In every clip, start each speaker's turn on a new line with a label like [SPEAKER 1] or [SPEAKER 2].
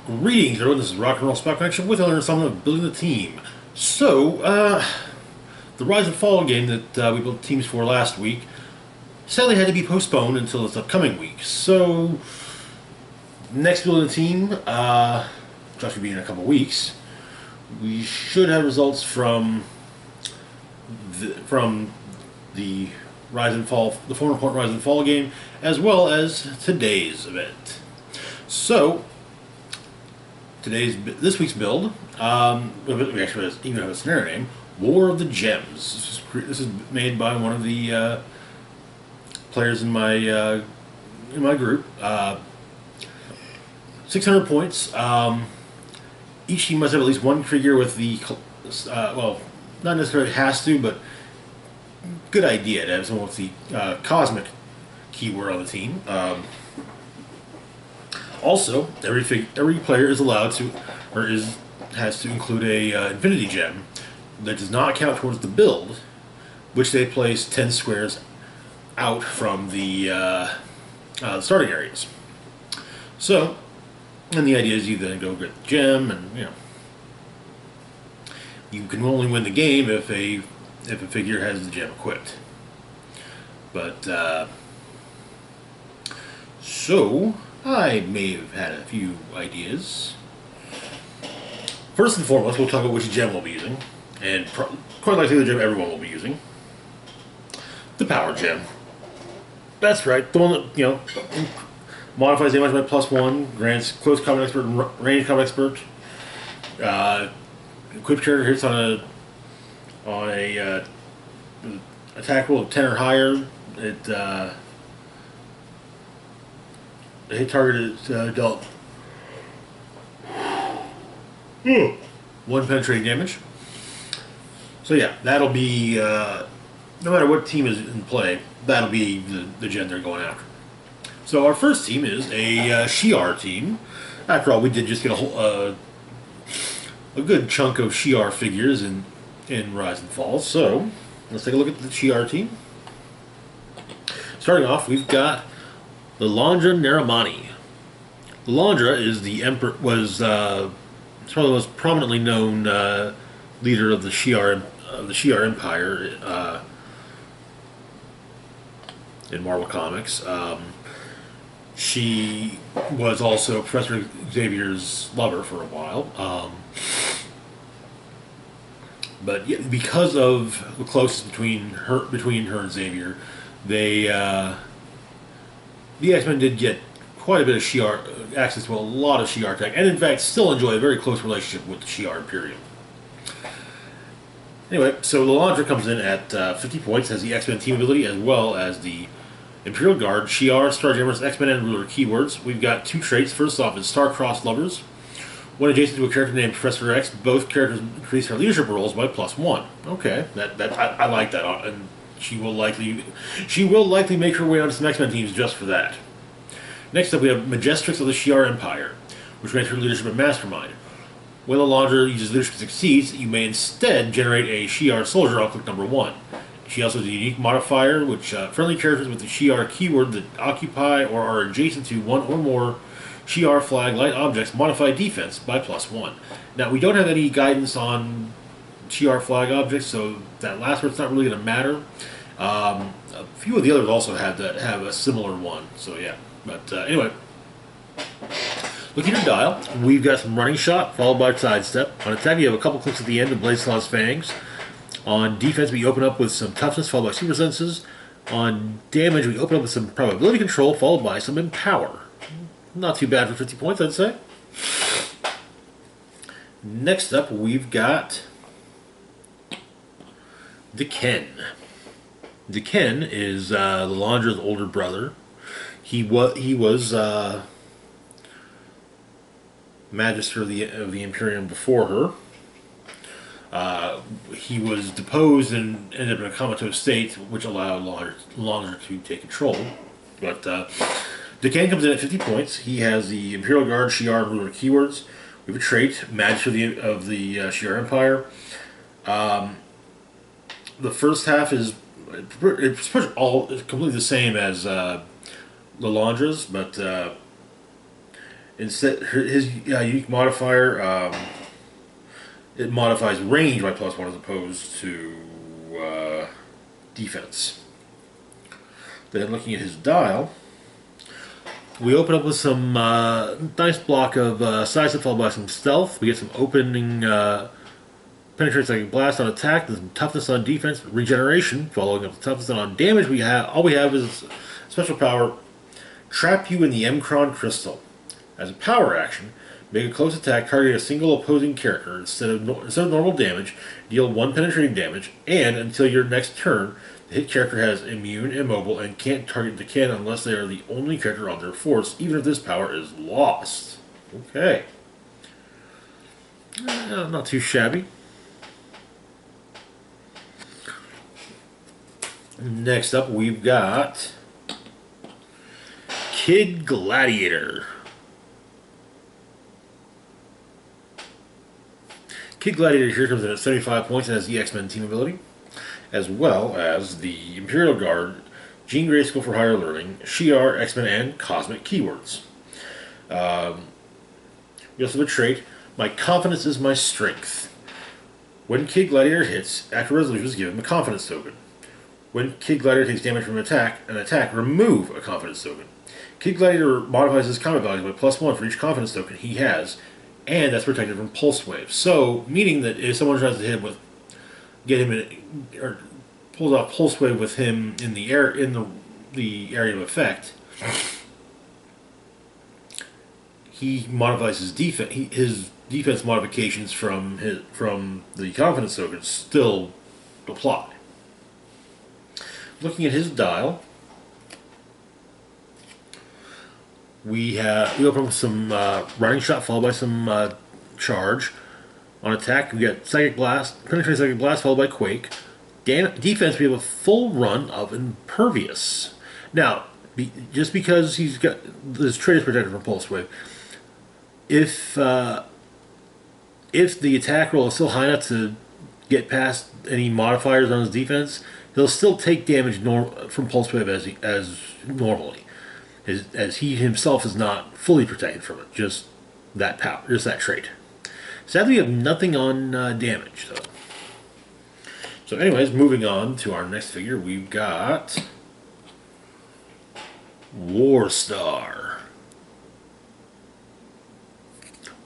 [SPEAKER 1] Greetings, everyone. This is Rock and Roll Spot Connection with another installment of Building the Team. So, the Rise and Fall game that we built teams for last week sadly had to be postponed until this upcoming week. So, next Building the Team, which will be in a couple weeks, we should have results from the Rise and Fall, the former point Rise and Fall game, as well as today's event. So, this week's build, we actually even have a scenario name: War of the Gems. This is made by one of the players in my group. 600 points. Each team must have at least one figure with the well, not necessarily has to, but good idea to have someone with the cosmic keyword on the team. Also, every player is allowed to, has to include a infinity gem that does not count towards the build, which they place 10 squares out from the starting areas. So, and the idea is you then go get the gem, and you can only win the game if a figure has the gem equipped. But so I may have had a few ideas. First and foremost, we'll talk about which gem we'll be using, and quite likely the gem everyone will be using. The power gem. That's right, the one that, modifies damage by +1, grants close combat expert and range combat expert. Equipped character hits on a attack roll of 10 or higher. The hit target is dealt 1 penetrating damage. So yeah, that'll be, no matter what team is in play, that'll be the gen they're going after. So our first team is a Shi'ar team. After all, we did just get a good chunk of Shi'ar figures in Rise and Fall. So let's take a look at the Shi'ar team. Starting off, we've got the Landra Naramani. Landra is the emperor. Was probably the most prominently known leader of the Shi'ar Empire in Marvel Comics. She was also Professor Xavier's lover for a while. But yeah, because of the closeness between her and Xavier, the X-Men did get quite a bit of Shi'ar access to a lot of Shi'ar tech, and in fact still enjoy a very close relationship with the Shi'ar Imperium. Anyway, so Lilandra comes in at 50 points, has the X-Men team ability as well as the Imperial Guard, Shi'ar, Starjammers, X-Men, and Ruler keywords. We've got 2 traits. First off is Star-Crossed Lovers. When adjacent to a character named Professor X, both characters increase their leadership rolls by +1. Okay, I like that, and she will likely make her way onto some X-Men teams just for that. Next up, we have Majestrix of the Shi'ar Empire, which grants her leadership and mastermind. When Lilandra uses leadership and succeeds, you may instead generate a Shi'ar soldier on click number 1. She also has a unique modifier, which friendly characters with the Shi'ar keyword that occupy or are adjacent to one or more Shi'ar flag light objects modify defense by +1. Now, we don't have any guidance on Shi'ar flag objects, so that last part's not really going to matter. A few of the others also have a similar one, so yeah. But anyway, looking at your dial, we've got some running shot followed by sidestep. On attack, you have a couple clicks at the end of Blade Slaw's Fangs. On defense, we open up with some toughness followed by super senses. On damage, we open up with some probability control followed by some empower. Not too bad for 50 points, I'd say. Next up, we've got Deken. Deken is Lilandra's older brother. He was Magister of the Imperium before her. He was deposed and ended up in a comatose state, which allowed Lilandra to take control. But Deken comes in at 50 points. He has the Imperial Guard, Shi'ar, and Ruler keywords. We have a trait, Magister of the Shi'ar Empire. The first half is it's pretty much all completely the same as Lilandra's, but Instead, his unique modifier, it modifies range by +1 as opposed to defense. Then looking at his dial, we open up with some nice block of sidestep followed by some stealth. We get some opening penetrates like a blast on attack, and some toughness on defense, regeneration, following up the toughness on damage. All we have is special power, trap you in the Mcron crystal. As a power action, make a close attack targeting a single opposing character instead of normal damage. Deal 1 penetrating damage, and until your next turn, the hit character has immune, immobile, and can't target the cannon unless they are the only character on their force, even if this power is lost. Okay. Not too shabby. Next up, we've got Kid Gladiator. Kid Gladiator here comes in at 75 points and has the X-Men team ability, as well as the Imperial Guard, Jean Grey School for Higher Learning, Shi'ar, X-Men, and Cosmic Keywords. We also have a trait, My Confidence is My Strength. When Kid Gladiator hits, after resolution is given a Confidence token. When Kid Gladiator takes damage from an attack, remove a Confidence token. Kid Gladiator modifies his combat value by +1 for each Confidence token he has, and that's protected from Pulse Wave. So, meaning that if someone tries to hit him with, get him in, or pulls off Pulse Wave with him in the area of effect, he modifies his defense. His defense modifications from the Confidence tokens still apply. Looking at his dial, we open with some running shot followed by some charge. On attack, we got Psychic Blast, Penetrating Psychic Blast followed by Quake. Defense, we have a full run of Impervious. Now, just because he's got this trait is protected from Pulse Wave, if the attack roll is still high enough to get past any modifiers on his defense, he'll still take damage from Pulse Wave as normally. As he himself is not fully protected from it, just that power, just that trait. Sadly, we have nothing on damage, though. So anyways, moving on to our next figure, we've got Warstar.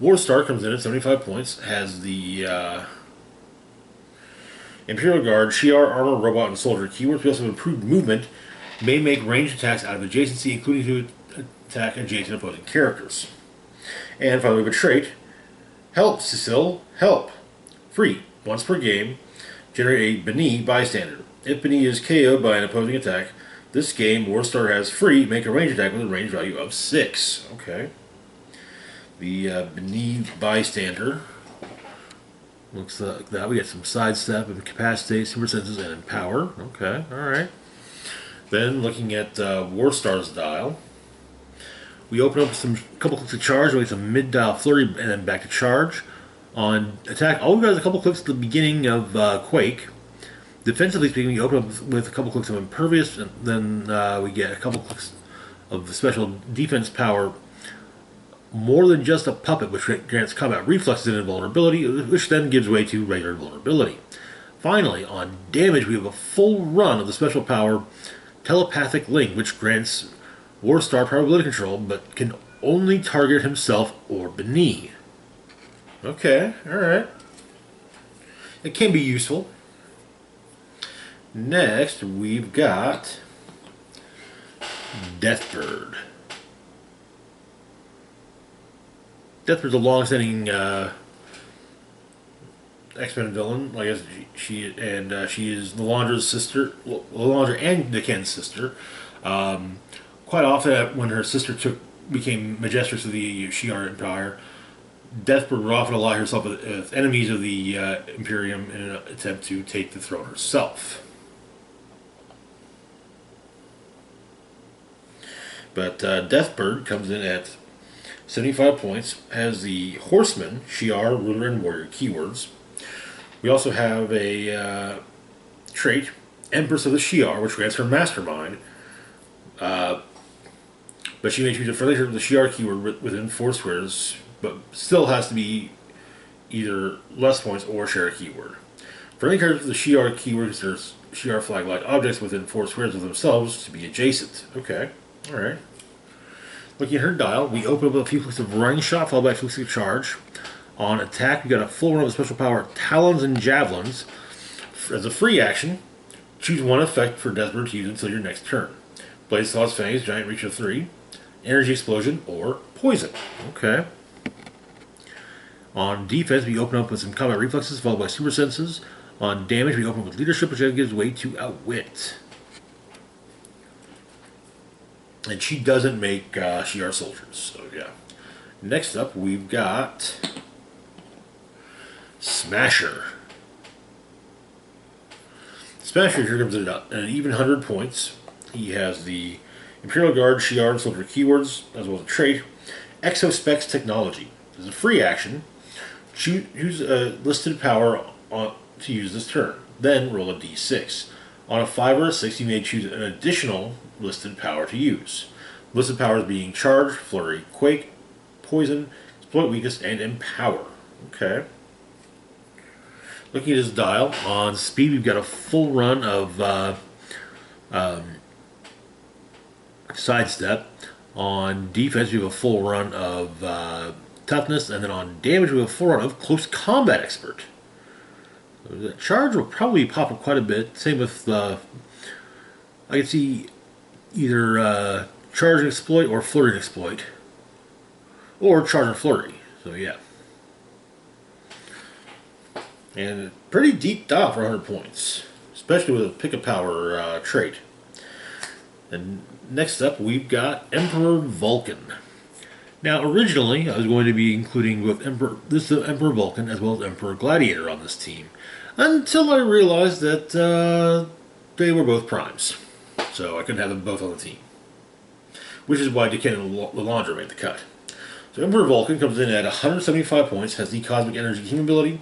[SPEAKER 1] Warstar comes in at 75 points, has the Imperial Guard, Shi'ar, Armor, Robot, and Soldier keywords. We also have improved movement, may make ranged attacks out of adjacency, including to attack adjacent opposing characters. And finally, we have a trait. Help, Cecile, help. Free, once per game. Generate a B'ni bystander. If B'ni is KO'd by an opposing attack, this game, Warstar has free, make a ranged attack with a range value of 6. Okay. The B'ni bystander looks like that. We got some sidestep, incapacitate, super senses, and empower. Okay, alright. Then, looking at Warstar's dial, we open up with a couple clicks of charge, we get some mid-dial flurry, and then back to charge. On attack, all we got is a couple clicks at the beginning of Quake. Defensively speaking, we open up with a couple clicks of Impervious, and then we get a couple clicks of the special defense power, More Than Just a Puppet, which grants combat reflexes and invulnerability, which then gives way to regular vulnerability. Finally, on damage, we have a full run of the special power Telepathic Link, which grants Warstar probability control, but can only target himself or B'ni. Okay, alright. It can be useful. Next, we've got Deathbird. Deathbird's a long-standing X-Men villain. I guess she is Lilandra's sister, Lilandra and Niken's sister. Quite often, when her sister became Magistress of the Shi'ar Empire, Deathbird would often ally herself with enemies of the Imperium in an attempt to take the throne herself. But Deathbird comes in at 75 points, has the Horseman, Shi'ar, Ruler, and Warrior keywords. We also have a trait, Empress of the Shi'ar, which grants her Mastermind. but she may choose a friendly character with the Shi'ar keyword within 4 squares, but still has to be either less points or share a keyword. Friendly characters with the Shi'ar keyword considers Shi'ar flag-like objects within 4 squares of themselves to be adjacent. Okay, alright. Looking at her dial, we open up with a few clicks of Running Shot, followed by a few clicks of Charge. On attack, we got a full run of special power, Talons and Javelins. As a free action, choose one effect for Desperate to use until your next turn. Blaze Claw's Fangs, Giant Reach of 3, Energy Explosion, or Poison. Okay. On defense, we open up with some Combat Reflexes, followed by Super Senses. On damage, we open up with Leadership, which then gives way to Outwit. And she doesn't make Shi'ar soldiers, so yeah. Next up, we've got Smasher. Smasher here comes in at an even 100 points. He has the Imperial Guard, Shi'ar, and Soldier keywords, as well as a trait. Exospecs Technology. As a free action, choose a listed power to use this turn. Then roll a d6. On a 5 or a 6, you may choose an additional listed power to use. Listed powers being Charge, Flurry, Quake, Poison, Exploit Weakness, and Empower. Okay. Looking at his dial, on speed we've got a full run of Sidestep. On defense we have a full run of Toughness, and then on damage we have a full run of Close Combat Expert. The Charge will probably pop up quite a bit. Same with, I can see either Charge and Exploit or Flurry and Exploit. Or Charge and Flurry, so yeah. And a pretty deep dial for 100 points, especially with a Pick a Power trait. And next up, we've got Emperor Vulcan. Now, originally, I was going to be including both Emperor Vulcan as well as Emperor Gladiator on this team, until I realized that they were both primes, so I couldn't have them both on the team. Which is why Decan and Lalandra made the cut. So Emperor Vulcan comes in at 175 points, has the Cosmic Energy team ability,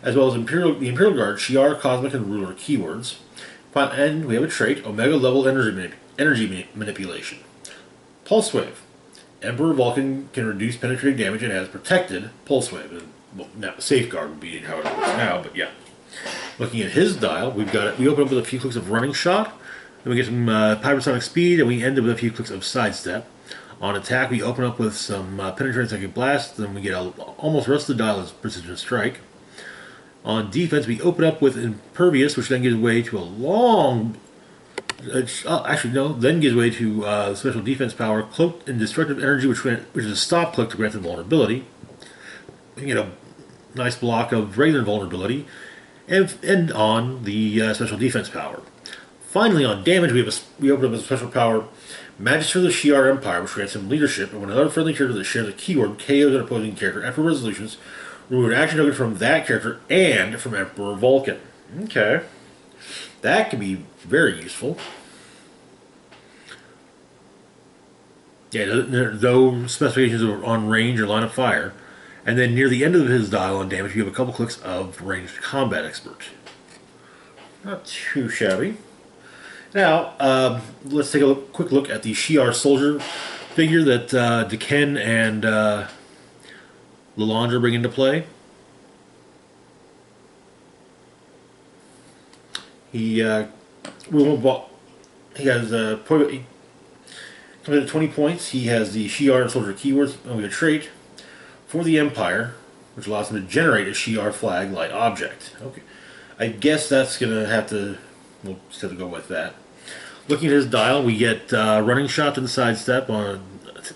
[SPEAKER 1] as well as the Imperial Guard, Shi'ar, Cosmic, and Ruler keywords. And we have a trait, Omega level energy manipulation. Pulse Wave. Emperor Vulcan can reduce penetrating damage and has protected Pulse Wave. And, well, now, Safeguard would be how it works now, but yeah. Looking at his dial, we open up with a few clicks of Running Shot, then we get some Hypersonic Speed, and we end up with a few clicks of Sidestep. On attack, we open up with some Penetrating Psychic Blast, then we get almost the rest of the dial as Precision Strike. On defense, we open up with Impervious, which then gives way to a long... then gives way to special defense power, Cloaked in Destructive Energy, which is a stop click to grant invulnerability. We get a nice block of regular invulnerability, and end on the special defense power. Finally, on damage, we open up with a special power, Magister of the Shi'ar Empire, which grants him leadership, and when another friendly character that shares a keyword KOs an opposing character after resolutions, remove an action token from that character and from Emperor Vulcan. Okay. That can be very useful. Yeah, no specifications on range or line of fire. And then near the end of his dial on damage, you have a couple clicks of Ranged Combat Expert. Not too shabby. Now, let's take a quick look at the Shi'ar soldier figure that Decan and Lalandra bring into play. He has comes in at 20 points. He has the Shi'ar and soldier keywords, and we have a trait for the Empire, which allows him to generate a Shi'ar flag light object. Okay, I guess that's gonna have to. We'll just have to go with that. Looking at his dial, we get Running Shot and Sidestep on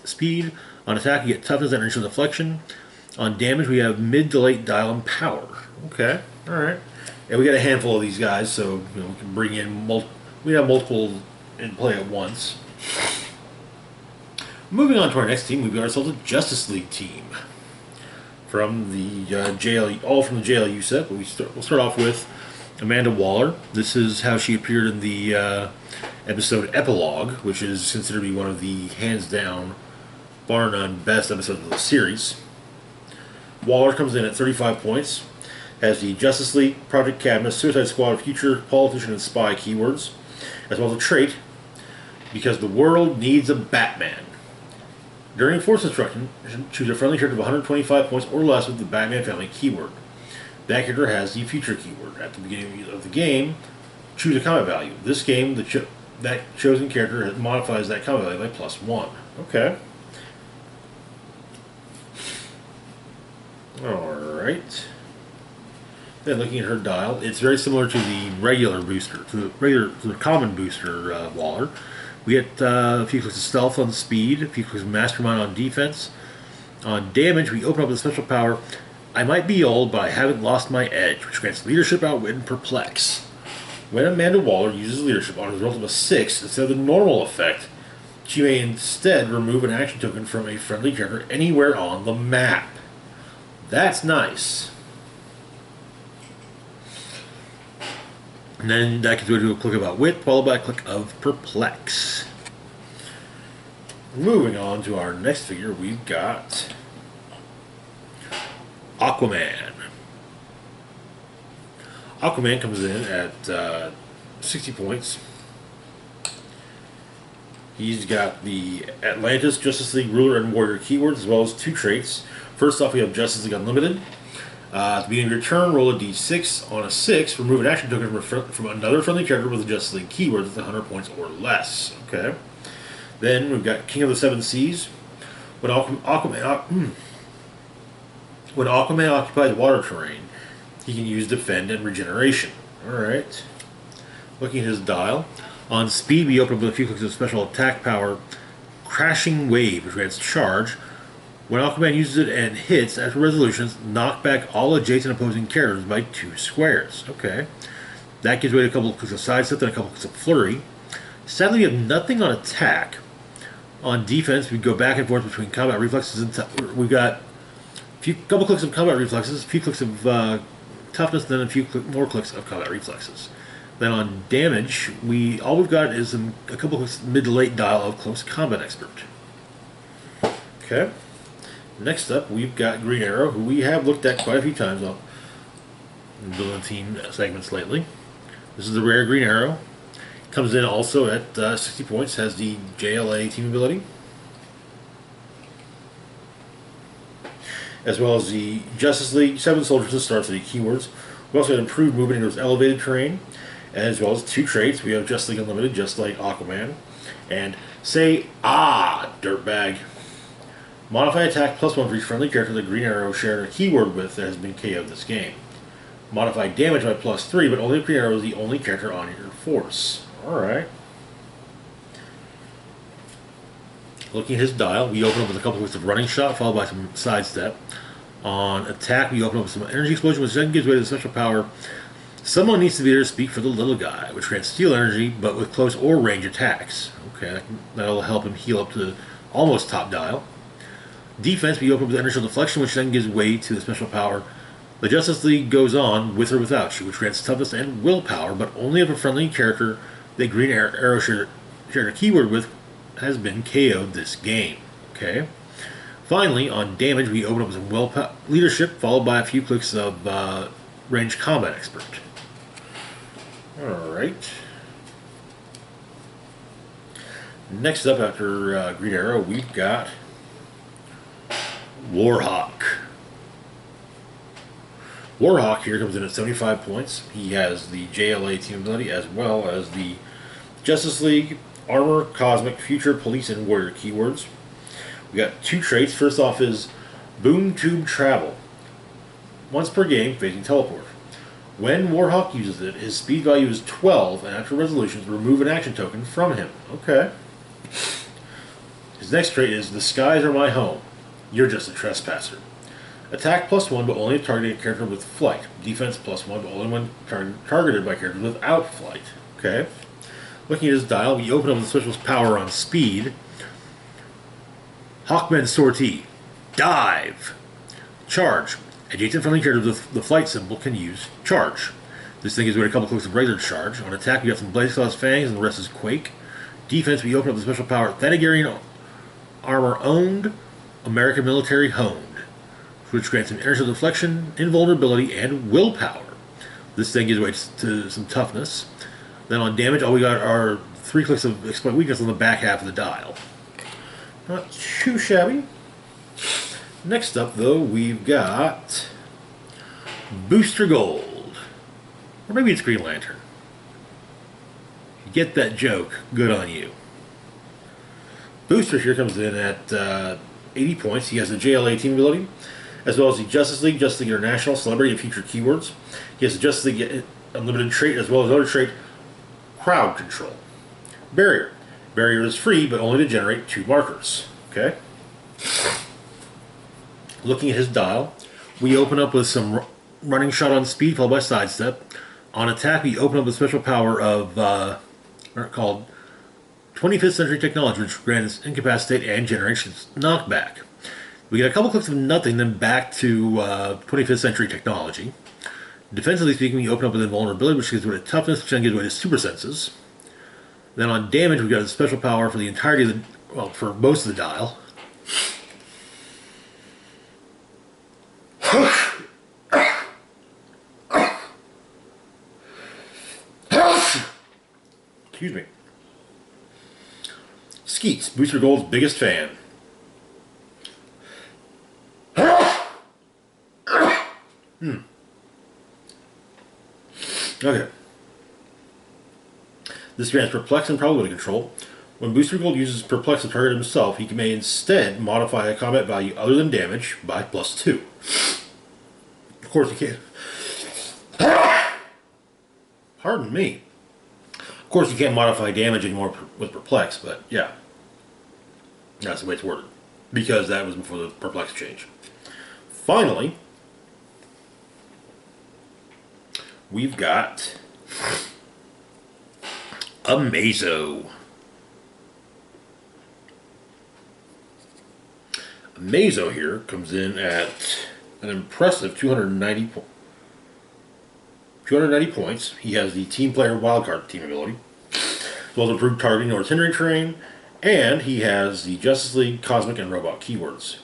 [SPEAKER 1] speed. On attack, we get Toughness and Initial Deflection. On damage, we have mid to late dial and power. Okay, all right. And we got a handful of these guys, so we can bring in we have multiple in play at once. Moving on to our next team, we've got ourselves a Justice League team from the JLU, all from the JLU set. But we'll start off with Amanda Waller. This is how she appeared in the episode Epilogue, which is considered to be one of the hands down, bar none, best episodes of the series. Waller comes in at 35 points, has the Justice League, Project Cadmus, Suicide Squad, Future, Politician, and Spy keywords, as well as a trait, because the world needs a Batman. During force instruction, choose a friendly character of 125 points or less with the Batman family keyword. That character has the future keyword. At the beginning of the game, choose a combat value. This game, that chosen character modifies that combat value by +1. Okay. Alright. Then looking at her dial, it's very similar to the regular booster, to the common booster Waller. We get a few clicks of stealth on speed, a few clicks of mastermind on defense. On damage, we open up with a special power, I might be old, but I haven't lost my edge, which grants leadership, outwit, and perplex. When Amanda Waller uses leadership on a result of a 6, instead of the normal effect, she may instead remove an action token from a friendly character anywhere on the map. That's nice. And then that gives way to a click of Outwit, followed by a click of Perplex. Moving on to our next figure, we've got Aquaman. Aquaman comes in at 60 points. He's got the Atlantis, Justice League Ruler, and Warrior keywords, as well as 2 traits. First off, we have Justice League Unlimited. At the beginning of your turn, roll a d6. On a 6, remove an action token from another friendly character with a Justice League keyword with 100 points or less. Okay. Then we've got King of the Seven Seas. When Aquaman occupies water terrain, he can use Defend and Regeneration. Alright. Looking at his dial. On speed, we open up with a few clicks of special attack power, Crashing Wave, which grants charge. When Aquaman uses it and hits, after resolutions, knock back all adjacent opposing characters by 2 squares. Okay. That gives way to a couple of clicks of sidestep and a couple of clicks of flurry. Sadly, we have nothing on attack. On defense, we go back and forth between combat reflexes and we've got a couple clicks of combat reflexes, a few clicks of toughness, then a few more clicks of combat reflexes. Then on damage, all we've got is a couple clicks mid to late dial of close combat expert. Okay. Next up, we've got Green Arrow, who we have looked at quite a few times on Villain Team segments lately. This is the rare Green Arrow. Comes in also at 60 points, has the JLA team ability, as well as the Justice League 7 Soldiers and Star City keywords. We also have improved movement into elevated terrain, as well as 2 traits. We have Justice League Unlimited, just like Aquaman, and Say Ah, Dirtbag. Modify attack +1 for each friendly character that Green Arrow shared a keyword with that has been KO'd this game. Modify damage by +3, but only if Green Arrow is the only character on your force. Alright. Looking at his dial, we open up with a couple of running shot, followed by some sidestep. On attack, we open up with some energy explosion, which then gives way to the special power. Someone needs to be there to speak for the little guy, which grants steal energy, but with close or range attacks. Okay, that'll help him heal up to almost top dial. Defense, we open up with inertial deflection, which then gives way to the special power. The Justice League goes on with or without you, which grants toughness and willpower, but only if a friendly character that Green Arrow shared a keyword with has been KO'd this game. Okay. Finally, on damage, we open up with some leadership, followed by a few clicks of range combat expert. Alright. Next up after Green Arrow, we've got Warhawk. Warhawk here comes in at 75 points. He has the JLA team ability as well as the Justice League, Armor, Cosmic, Future, Police, and Warrior keywords. We got 2 traits. First off is Boom Tube Travel. Once per game, facing teleport. When Warhawk uses it, his speed value is 12, and after resolutions, remove an action token from him. Okay. His next trait is The Skies Are My Home. You're just a trespasser. Attack +1, but only if targeting a character with flight. Defense +1, but only when targeted by characters without flight. Okay. Looking at his dial, we open up with special power on speed. Hawkman Sortie. Dive. Charge. Adjacent friendly characters with the flight symbol can use charge. This thing is with a couple clicks of regular charge. On attack, we have some Blaze Claw's Fangs, and the rest is Quake. Defense, we open up with special power Thanagarian Armor Owned, American Military Honed, which grants an inertial deflection, invulnerability, and willpower. This thing gives way to some toughness. Then on damage, all we got are 3 clicks of exploit weakness on the back half of the dial. Not too shabby. Next up, though, we've got Booster Gold. Or maybe it's Green Lantern. You get that joke, good on you. Booster here comes in at 80 points. He has the JLA team ability, as well as the Justice League International, Celebrity, and Future keywords. He has the Justice League Unlimited trait, as well as another trait, Crowd Control. Barrier. Barrier is free, but only to generate 2 markers. Okay? Looking at his dial, we open up with some running shot on speed, followed by sidestep. On attack, we open up with special power of, called 25th Century Technology, which grants Incapacitate and Generations Knockback. We get a couple clicks of nothing, then back to 25th Century Technology. Defensively speaking, we open up with Invulnerability, which gives away to Toughness, which then gives away to Super Senses. Then on damage, we've got a special power for the entirety of the, well, for most of the dial. Excuse me. Skeets, Booster Gold's biggest fan. Okay. This grants Perplex and Probability Control. When Booster Gold uses Perplex to target himself, he may instead modify a combat value other than damage by +2. Of course, he can't. Pardon me. Of course, you can't modify damage anymore with Perplex, but yeah. That's the way it's worded. Because that was before the Perplex change. Finally, we've got Amazo. Amazo here comes in at an impressive 290 points. He has the Team Player Wildcard team ability, as well as improved targeting or hindering terrain, and he has the Justice League, Cosmic, and Robot keywords.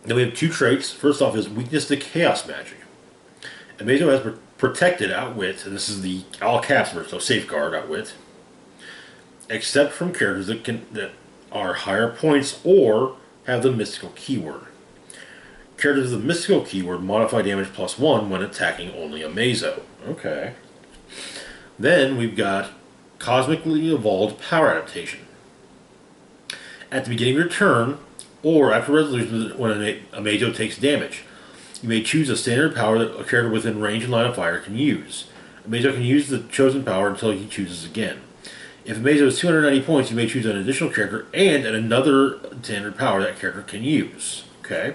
[SPEAKER 1] Then we have 2 traits. First off is Weakness to Chaos Magic. Amazo has Protected Outwit, and this is the all caps version, so Safeguard Outwit, except from characters that are higher points or have the mystical keyword. Characters with the mystical keyword modify damage +1 when attacking only Amazo. Okay. Then we've got Cosmically Evolved Power Adaptation. At the beginning of your turn, or after resolution when Amazo takes damage, you may choose a standard power that a character within range and line of fire can use. Amazo can use the chosen power until he chooses again. If Amazo is 290 points, you may choose an additional character and another standard power that character can use. Okay.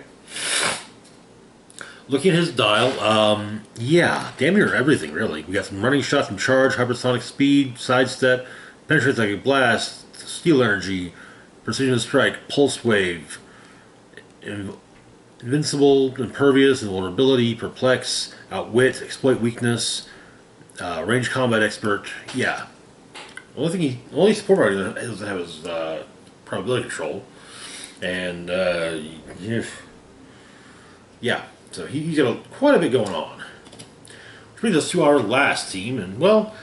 [SPEAKER 1] Looking at his dial, yeah, damn near everything, really. We got some running shots from charge, hypersonic speed, sidestep, penetrates like a blast, steel energy, precision strike, pulse wave, invincible, impervious, invulnerability, perplex, outwit, exploit weakness, range combat expert. Yeah. Only support rider doesn't have his probability control, and yeah. So he's got quite a bit going on. Which brings us to our last team, and well,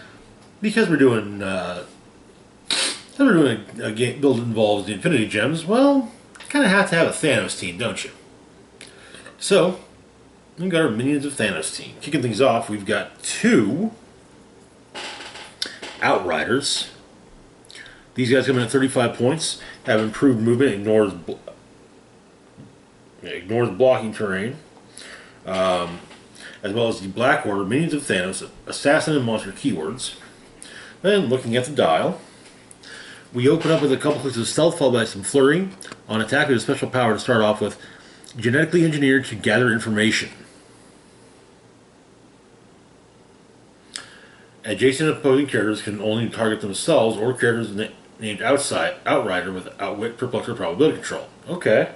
[SPEAKER 1] because we're doing a game build that involves the Infinity Gems, well, you kind of have to have a Thanos team, don't you? So we've got our Minions of Thanos team. Kicking things off, we've got 2 Outriders. These guys come in at 35 points, have improved movement, ignores blocking terrain. As well as the Black Order, Minions of Thanos, Assassin, and Monster keywords. Then, looking at the dial, we open up with a couple clicks of stealth, followed by some flurry. On attack, we have a special power to start off with, Genetically Engineered to Gather Information. Adjacent opposing characters can only target themselves or characters named Outrider with Outwit, Perplex, or Probability Control. Okay.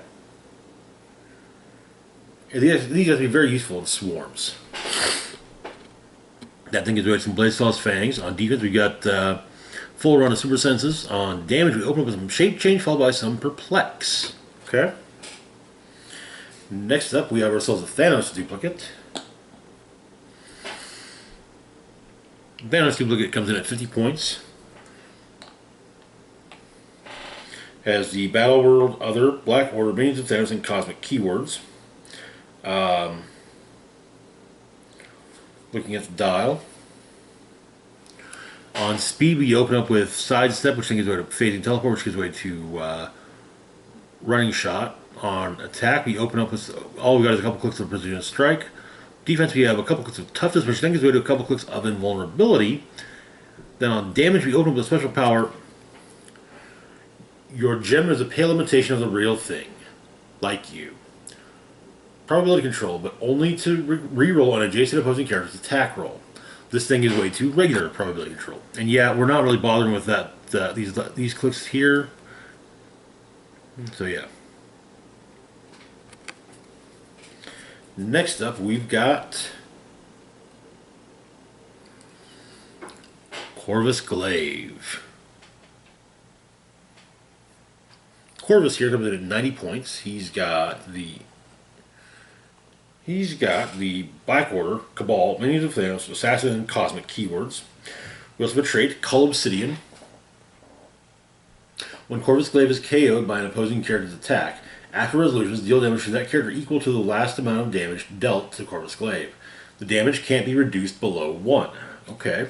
[SPEAKER 1] These have to be very useful in swarms. That thing gives away some Blaze Saw's Fangs. On defense, we got full run of Super Senses. On damage, we open up with some Shape Change, followed by some Perplex. Okay. Next up, we have ourselves a Thanos duplicate. Thanos duplicate comes in at 50 points. Has the Battle World, Other, Black Order, Minions of Thanos, and Cosmic keywords. Looking at the dial. On speed, we open up with Sidestep, which gives way to Phasing Teleport, which gives way to Running Shot. On attack, we open up with all we got is a couple clicks of Precision Strike. Defense, we have a couple clicks of Toughness, which then gives way to a couple clicks of Invulnerability. Then on damage, we open up with a special power. Your gem is a pale imitation of the real thing, like you. Probability control, but only to reroll an adjacent opposing character's attack roll. This thing is way too regular probability control. And yeah, we're not really bothering with that these clicks here. So yeah. Next up, we've got Corvus Glaive. Corvus here comes in at 90 points. He's got the Black Order, Cabal, Minions of Thanos, Assassin, and Cosmic keywords. We also have a trait, Cull Obsidian. When Corvus Glaive is KO'd by an opposing character's attack, after resolutions, deal damage to that character equal to the last amount of damage dealt to Corvus Glaive. The damage can't be reduced below 1. Okay.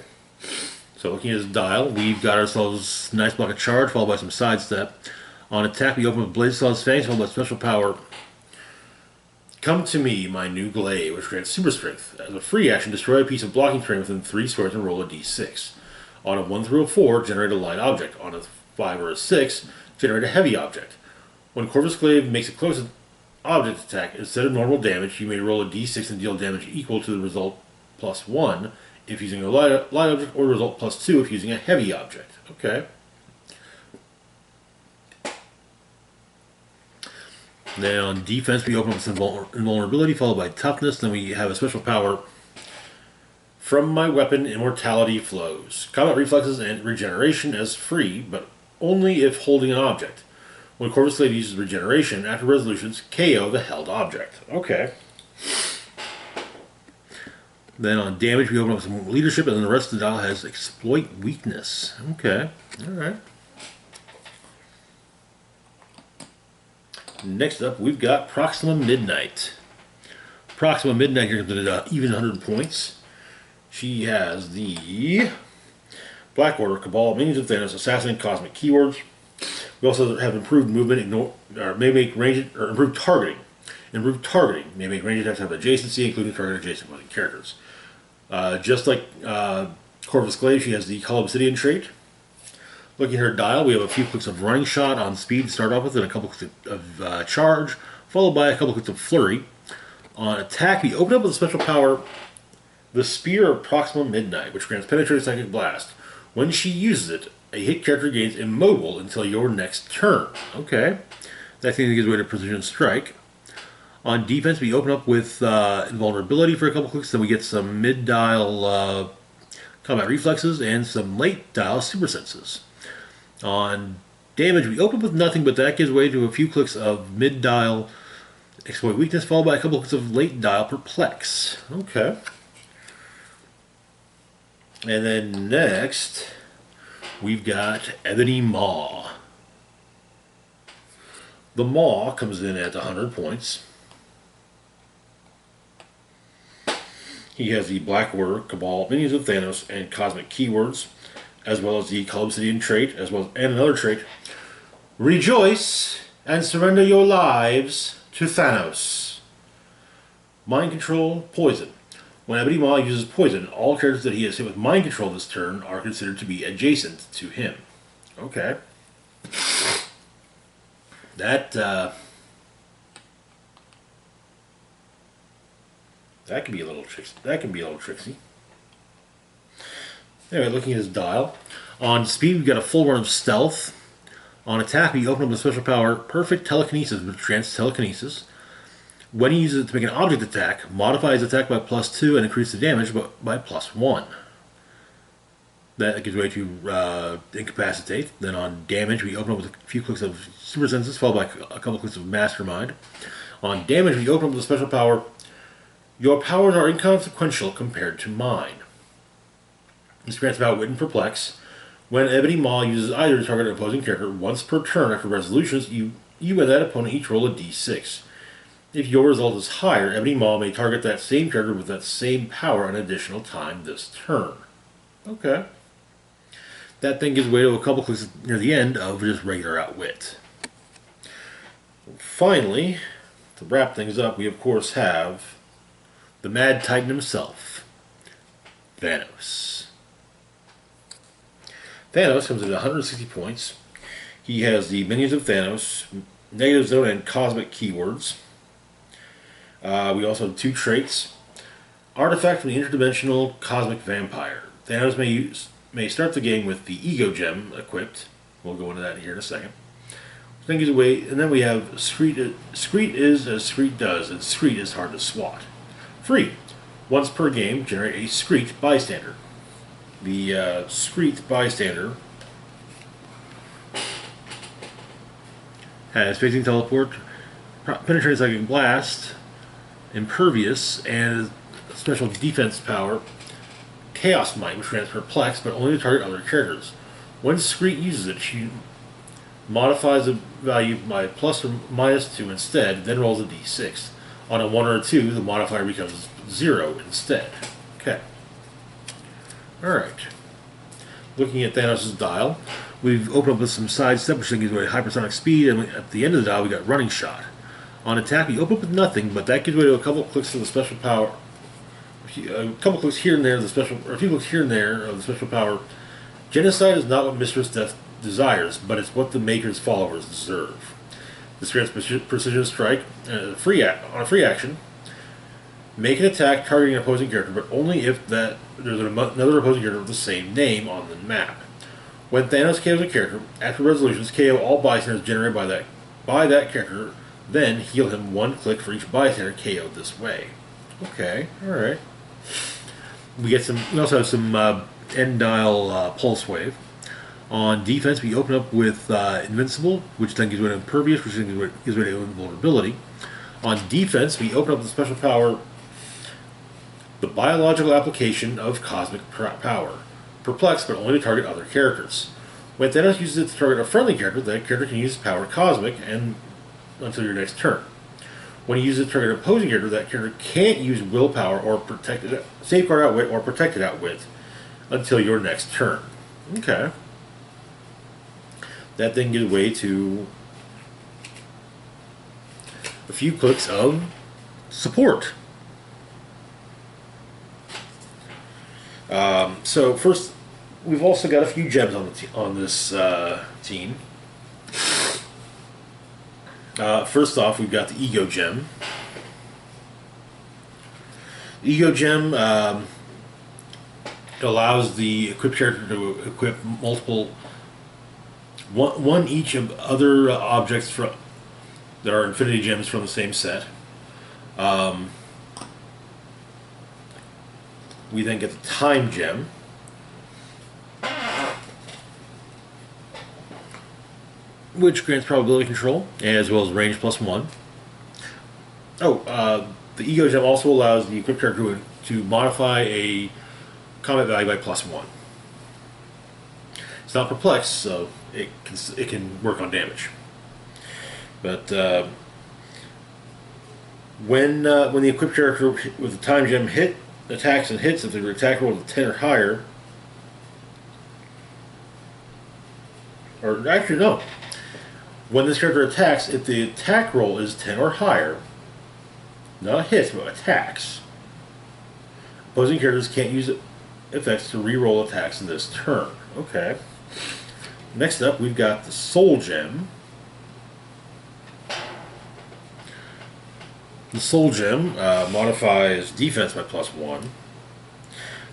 [SPEAKER 1] So looking at his dial, we've got ourselves a nice block of charge, followed by some sidestep. On attack, we open with Blade Slaw's Fangs, followed by special power. Come to me, my new glaive, which grants super strength. As a free action, destroy a piece of blocking terrain within 3 squares and roll a d6. On a 1 through a 4, generate a light object. On a 5 or a 6, generate a heavy object. When Corvus Glaive makes a close object attack, instead of normal damage, you may roll a d6 and deal damage equal to the result plus 1 if using a light object, or result plus 2 if using a heavy object. Okay. Then on defense, we open up with invulnerability, followed by toughness. Then we have a special power. From my weapon, immortality flows. Combat reflexes and regeneration as free, but only if holding an object. When Corvus Glaive uses regeneration, after resolutions, KO the held object. Okay. Then on damage, we open up some leadership, and then the rest of the dial has exploit weakness. Okay. Alright. Next up, we've got Proxima Midnight. Proxima Midnight here comes at even 100 points. She has the Black Order, Cabal, Minions of Thanos, Assassin, and Cosmic keywords. We also have improved movement, improved targeting. Improved targeting may make range attacks have adjacency, including target adjacent characters. Just like Corvus Glaive, she has the Cull Obsidian trait. Looking at her dial, we have a few clicks of Running Shot on speed to start off with, and a couple clicks of Charge, followed by a couple clicks of Flurry. On attack, we open up with a special power, the Spear of Proxima Midnight, which grants Penetrating Psychic Blast. When she uses it, a hit character gains immobile until your next turn. Okay. That thing gives way to Precision Strike. On defense, we open up with Invulnerability for a couple clicks, then we get some mid-dial combat reflexes and some late-dial super senses. On damage, we open with nothing, but that gives way to a few clicks of mid-dial exploit weakness, followed by a couple clicks of late-dial perplex. Okay. And then next, we've got Ebony Maw. The Maw comes in at 100 points. He has the Black Order, Cabal, Minions of Thanos, and Cosmic keywords, as well as the Cull Obsidian trait, and another trait. Rejoice and surrender your lives to Thanos. Mind control, poison. When Ebony Maw uses poison, all characters that he has hit with mind control this turn are considered to be adjacent to him. Okay. That can be a little tricksy. Anyway, looking at his dial. On speed, we've got a full run of stealth. On attack, we open up with special power, Perfect Telekinesis, which grants telekinesis. When he uses it to make an object attack, modify his attack by +2 and increase the damage by +1. That gives way to Incapacitate. Then on damage, we open up with a few clicks of Super Senses, followed by a couple clicks of Mastermind. On damage, we open up with a special power, Your powers are inconsequential compared to mine. This grants Outwit and Perplex. When Ebony Maw uses either to target an opposing character once per turn after resolutions, you and that opponent each roll a d6. If your result is higher, Ebony Maw may target that same character with that same power an additional time this turn. Okay. That then gives way to a couple clicks near the end of just regular Outwit. Finally, to wrap things up, we of course have the Mad Titan himself, Thanos. Thanos comes at 160 points. He has the minions of Thanos, negative zone, and cosmic keywords. We also have 2 traits. Artifact from the interdimensional cosmic vampire. Thanos may start the game with the Ego Gem equipped. We'll go into that here in a second. Then gives away, and then we have Screet. Screet is as Screet does, and Screet is hard to swat. Free. Once per game, generate a Screet bystander. The Screet bystander has phasing teleport, penetrating psychic blast, impervious, and a special defense power, Chaos Might, which grants perplex, but only to target other characters. When Screet uses it, she modifies the value by plus or minus 2 instead, then rolls a d6. On a 1 or a 2, the modifier becomes 0 instead. Okay. Alright. Looking at Thanos' dial, we've opened up with some sidestep, which gives away hypersonic speed, and at the end of the dial we got running shot. On attack, we open up with nothing, but that gives way to a couple of clicks of the special power. A couple clicks here and there of the special, or a few clicks here and there of the special power. Genocide is not what Mistress Death desires, but it's what the Maker's followers deserve. This grants precision strike on a free action. Make an attack targeting an opposing character, but only if there's another opposing character with the same name on the map. When Thanos KOs a character, after resolutions, KO all bystanders generated by that character, then heal him 1 click for each bystander KO'd this way. Okay, alright. We also have some end dial pulse wave. On defense, we open up with Invincible, which then gives way to Impervious, which then gives way to Invulnerability. On defense, we open up with the special power, the biological application of Cosmic Power. Perplex, but only to target other characters. When Thanos uses it to target a friendly character, that character can use power Cosmic and until your next turn. When he uses it to target an opposing character, that character can't use Willpower or Safeguard Outwit or Protected Outwit until your next turn. Okay. That then gives way to a few clicks of support. So first, we've also got a few gems on this team. First off, we've got the Ego Gem. The Ego Gem allows the equipped character to equip multiple, one each of other objects that are Infinity Gems from the same set. We then get the Time Gem. Which grants probability control, as well as range +1. The Ego Gem also allows the equipped character to modify a combat value by +1. It's not perplex, so it can work on damage. But when the equipped character with the Time Gem attacks and hits, if their attack roll is 10 or higher, or actually no. When this character attacks, if the attack roll is 10 or higher, not hits, but attacks, opposing characters can't use effects to re-roll attacks in this turn. Okay. Next up, we've got the Soul Gem. The Soul Gem modifies defense by +1.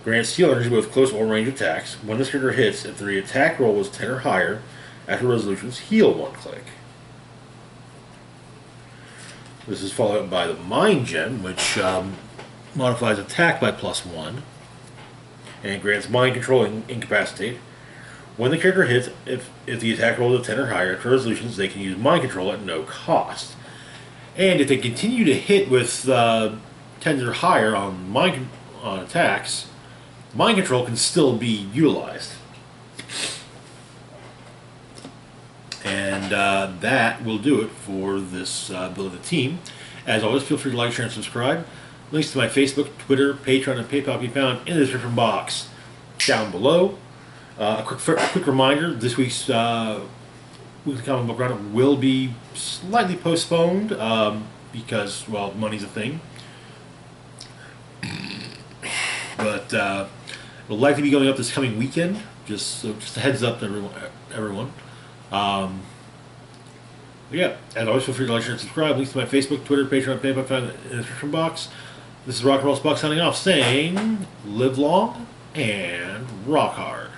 [SPEAKER 1] Grants heal energy with close or range attacks. When this character hits, if the attack roll was 10 or higher, after resolutions, heal 1 click. This is followed up by the Mind Gem, which modifies attack by +1 and grants mind control and incapacitate. When the character hits, if the attack roll is 10 or higher, after resolutions, they can use mind control at no cost. And if they continue to hit with 10s or higher on attacks, mind control can still be utilized. And that will do it for this build of the team. As always, feel free to like, share, and subscribe. Links to my Facebook, Twitter, Patreon, and PayPal can be found in the description box down below. A quick reminder, this week's weekly comic book roundup will be slightly postponed because, well, money's a thing. But it'll likely be going up this coming weekend. Just a heads up to everyone. Yeah, as always, feel free to like, share, and subscribe. Links to my Facebook, Twitter, Patreon, and PayPal found in the description box. This is Rock and Roll Spock signing off, saying, live long and rock hard.